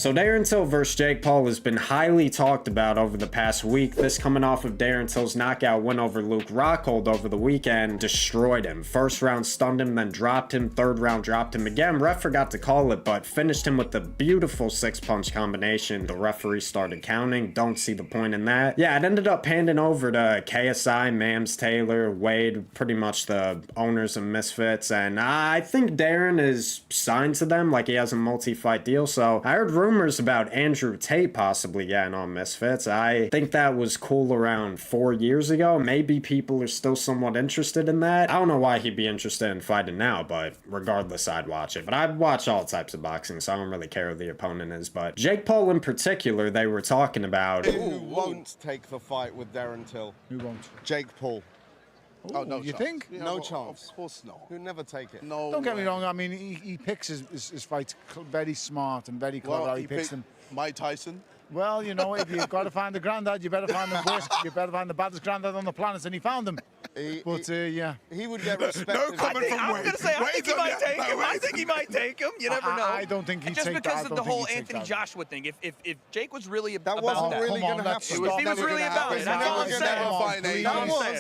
So Darren Till versus Jake Paul has been highly talked about over the past week. This coming off of Darren Till's knockout win over Luke Rockhold over the weekend. Destroyed him. First round stunned him, then dropped him. Third round dropped him again. Ref forgot to call it, but finished him with the beautiful 6-punch combination. The referee started counting. Don't see the point in that. Yeah, it ended up handing over to KSI, Mams Taylor, Wade, pretty much the owners of Misfits. And I think Darren is signed to them, like he has a multi-fight deal. So I heard rumors about Andrew Tate possibly getting on Misfits. I think that was cool around 4 years ago. Maybe people are still somewhat interested in that. I don't know why he'd be interested in fighting now, but regardless, I'd watch it. But I watch all types of boxing, so I don't really care who the opponent is. But Jake Paul in particular, they were talking about. Who won't take the fight with Darren Till? Who won't? Jake Paul. Oh, no, you chance. think? Yeah, No well, chance. Of course not. He'll never take it. No. Don't get me wrong. I mean, he picks his fights very smart and very clever. Well, He picks them. Mike Tyson. Well, you know, if you've got to find the granddad, you better find the worst. You better find the baddest granddad on the planet, and he found him. Yeah. He would get respected. No comment from I'm gonna say, I think he might take him. I think he might take him. You never know. I don't think he'd just take that. because of the whole Anthony Joshua thing. If Jake was really That about wasn't that, really going to happen. He was really about it. That's all I'm saying.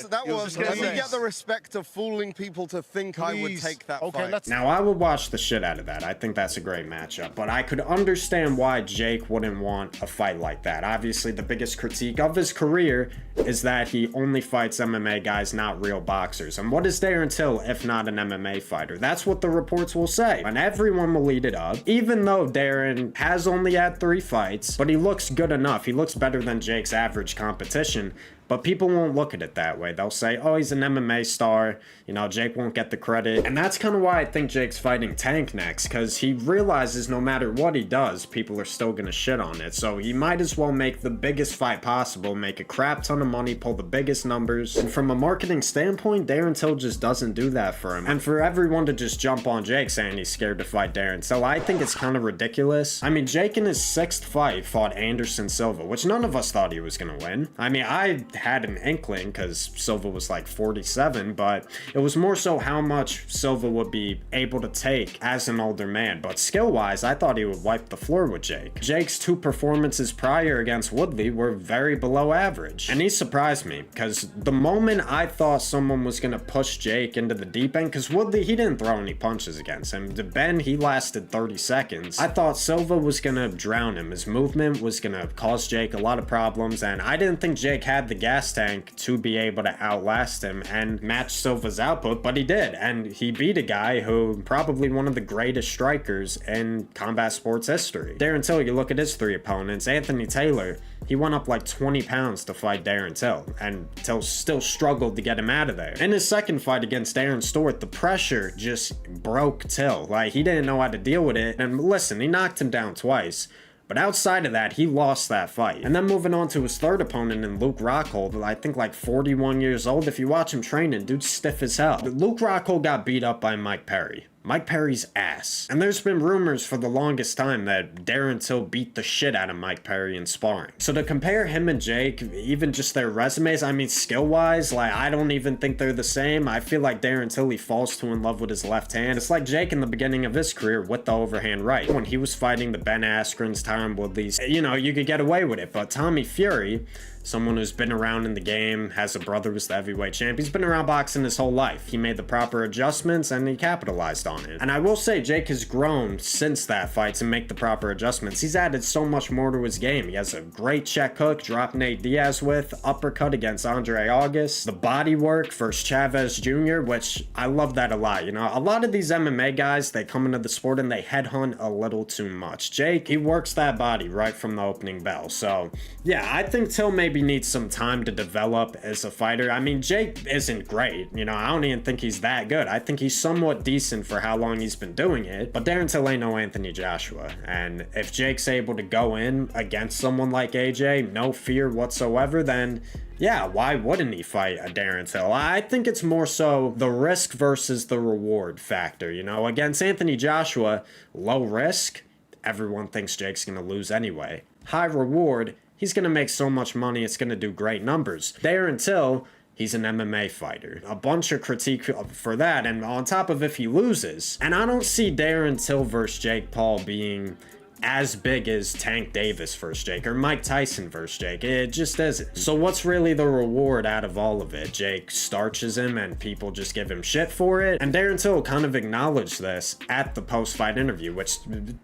That was. Please. Let me get the respect of fooling people to think I would take that fight. Now, I would watch the shit out of that. I think that's a great matchup, but I could understand why Jake wouldn't want a fight like that. Obviously, the biggest critique of his career is that he only fights MMA guys, not real boxers. And what is Darren Till if not an MMA fighter? That's what the reports will say, and everyone will eat it up. Even though Darren has only had 3 fights, but he looks good enough. He looks better than Jake's average competition. But people won't look at it that way. They'll say, oh, he's an MMA star. You know, Jake won't get the credit. And that's kind of why I think Jake's fighting Tank next, because he realizes no matter what he does, people are still going to shit on it. So he might as well make the biggest fight possible, make a crap ton of money, pull the biggest numbers. And from a marketing standpoint, Darren Till just doesn't do that for him. And for everyone to just jump on Jake saying he's scared to fight Darren Till, I think it's kind of ridiculous. I mean, Jake in his 6th fight fought Anderson Silva, which none of us thought he was going to win. I mean, I had an inkling because Silva was like 47, but it was more so how much Silva would be able to take as an older man. But skill-wise, I thought he would wipe the floor with Jake. Jake's 2 performances prior against Woodley were very below average, and he surprised me because the moment I thought someone was going to push Jake into the deep end, because Woodley, he didn't throw any punches against him. To Ben, he lasted 30 seconds. I thought Silva was going to drown him. His movement was going to cause Jake a lot of problems, and I didn't think Jake had the gas tank to be able to outlast him and match Silva's output, but he did, and he beat a guy who probably one of the greatest strikers in combat sports history. Darren Till, you look at his 3 opponents. Anthony Taylor, he went up like 20 pounds to fight Darren Till, and Till still struggled to get him out of there. In his 2nd fight against Darren Stewart, the pressure just broke Till. Like, he didn't know how to deal with it, and listen, he knocked him down twice. But outside of that, he lost that fight. And then moving on to his 3rd opponent in Luke Rockhold, I think like 41 years old. If you watch him training, dude's stiff as hell. But Luke Rockhold got beat up by Mike Perry. Mike Perry's ass. And there's been rumors for the longest time that Darren Till beat the shit out of Mike Perry in sparring. So to compare him and Jake, even just their resumes, I mean, skill-wise, like, I don't even think they're the same. I feel like Darren Till, he falls too in love with his left hand. It's like Jake in the beginning of his career with the overhand right. When he was fighting the Ben Askrens, Tyron Woodleys, you know, you could get away with it. But Tommy Fury, someone who's been around in the game, has a brother who's the heavyweight champ. He's been around boxing his whole life. He made the proper adjustments and he capitalized on it. And I will say Jake has grown since that fight to make the proper adjustments. He's added so much more to his game. He has a great check hook, dropped Nate Diaz with, uppercut against Andre August, the body work versus Chavez Jr., which I love that a lot. You know, a lot of these MMA guys, they come into the sport and they headhunt a little too much. Jake, he works that body right from the opening bell. So yeah, I think Till maybe needs some time to develop as a fighter. I mean, Jake isn't great. You know, I don't even think he's that good. I think he's somewhat decent for how long he's been doing it. But Darren Till ain't no Anthony Joshua. And if Jake's able to go in against someone like AJ, no fear whatsoever, then yeah, why wouldn't he fight a Darren Till? I think it's more so the risk versus the reward factor. You know, against Anthony Joshua, low risk, everyone thinks Jake's gonna lose anyway. High reward, he's going to make so much money, it's going to do great numbers. Darren Till, he's an MMA fighter. A bunch of critique for that, and on top of if he loses. And I don't see Darren Till versus Jake Paul being as big as Tank Davis versus Jake or Mike Tyson versus Jake. It just isn't. So what's really the reward out of all of it? Jake starches him and people just give him shit for it. And Darren Till kind of acknowledged this at the post-fight interview, which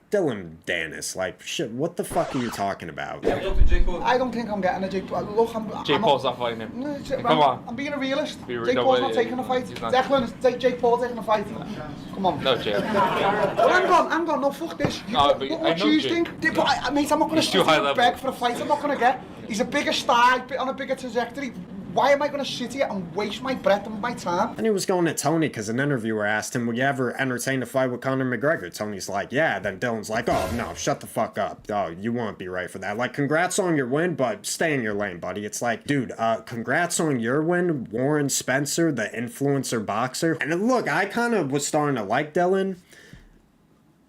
Dillon Danis, like, shit, what the fuck are you talking about? I don't think I'm getting a Jake. Look, Jake Paul's not fighting him. No, Come on. I'm being a realist. Jake no Paul's way, not taking a fight. he's not. Declan, Jake Paul taking a fight. Come on. No, Jake. Well, hang on, no, fuck this. No, but Look I what know you Jake. think. But mate, I'm not going He's too high to level. beg for a fight I'm not going to get. He's a bigger star, on a bigger trajectory. Why am I going to sit here and waste my breath and my time? And he was going at Tony because an interviewer asked him, would you ever entertain a fight with Conor McGregor? Tony's like, yeah. Then Dillon's like, oh, no, shut the fuck up. Oh, you won't be right for that. Like, congrats on your win, but stay in your lane, buddy. It's like, dude, congrats on your win, Warren Spencer, the influencer boxer. And look, I kind of was starting to like Dillon.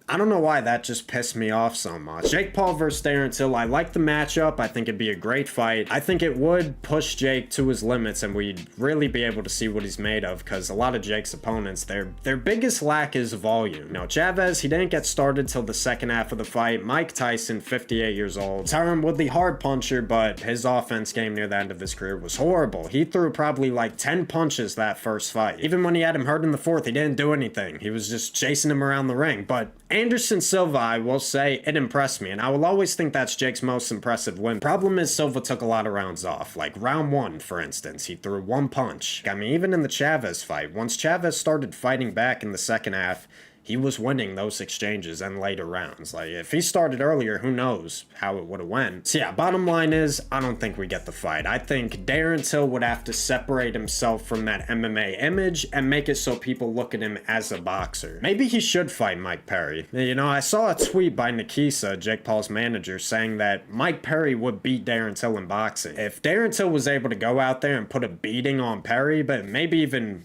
I don't know why that just pissed me off so much. Jake Paul versus Darren Till, I like the matchup. I think it'd be a great fight. I think it would push Jake to his limits and we'd really be able to see what he's made of because a lot of Jake's opponents, their biggest lack is volume. Now, Chavez, he didn't get started till the second half of the fight. Mike Tyson, 58 years old. Tyron Woodley, hard puncher, but his offense game near the end of his career was horrible. He threw probably like 10 punches that first fight. Even when he had him hurt in the fourth, he didn't do anything. He was just chasing him around the ring. But Anderson Silva, I will say, it impressed me, and I will always think that's Jake's most impressive win. Problem is, Silva took a lot of rounds off. Like round one, for instance, he threw one punch. I mean, even in the Chavez fight, once Chavez started fighting back in the second half, he was winning those exchanges and later rounds. Like, if he started earlier, who knows how it would have went. So yeah, bottom line is, I don't think we get the fight. I think Darren Till would have to separate himself from that MMA image and make it so people look at him as a boxer. Maybe he should fight Mike Perry. You know, I saw a tweet by Nikisa, Jake Paul's manager, saying that Mike Perry would beat Darren Till in boxing. If Darren Till was able to go out there and put a beating on Perry, but maybe even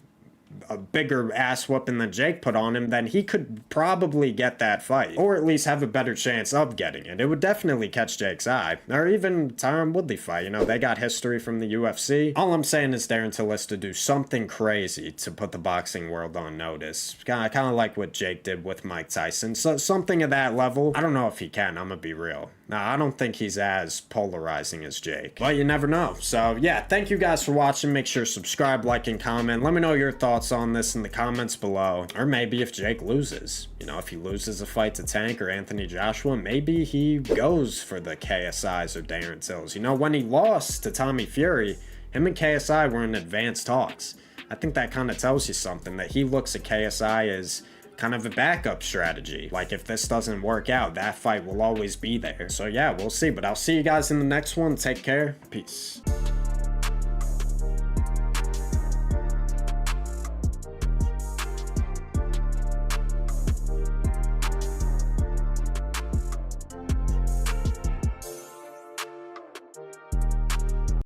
a bigger ass whooping than Jake put on him, then he could probably get that fight, or at least have a better chance of getting it. It would definitely catch Jake's eye, or even Tyron Woodley fight. You know, they got history from the UFC. All I'm saying is Darren Till has to do something crazy to put the boxing world on notice. Kind of like what Jake did with Mike Tyson. So something of that level. I don't know if he can, I'm gonna be real. Nah, I don't think he's as polarizing as Jake, but you never know. So yeah, thank you guys for watching. Make sure to subscribe, like, and comment. Let me know your thoughts on this in the comments below. Or maybe if Jake loses, you know, if he loses a fight to Tank or Anthony Joshua, maybe he goes for the KSIs or Darren Tills. You know, when he lost to Tommy Fury, him and KSI were in advanced talks. I think that kind of tells you something, that he looks at KSI as kind of a backup strategy. Like, if this doesn't work out, that fight will always be there. So yeah, we'll see. But I'll see you guys in the next one. Take care. Peace.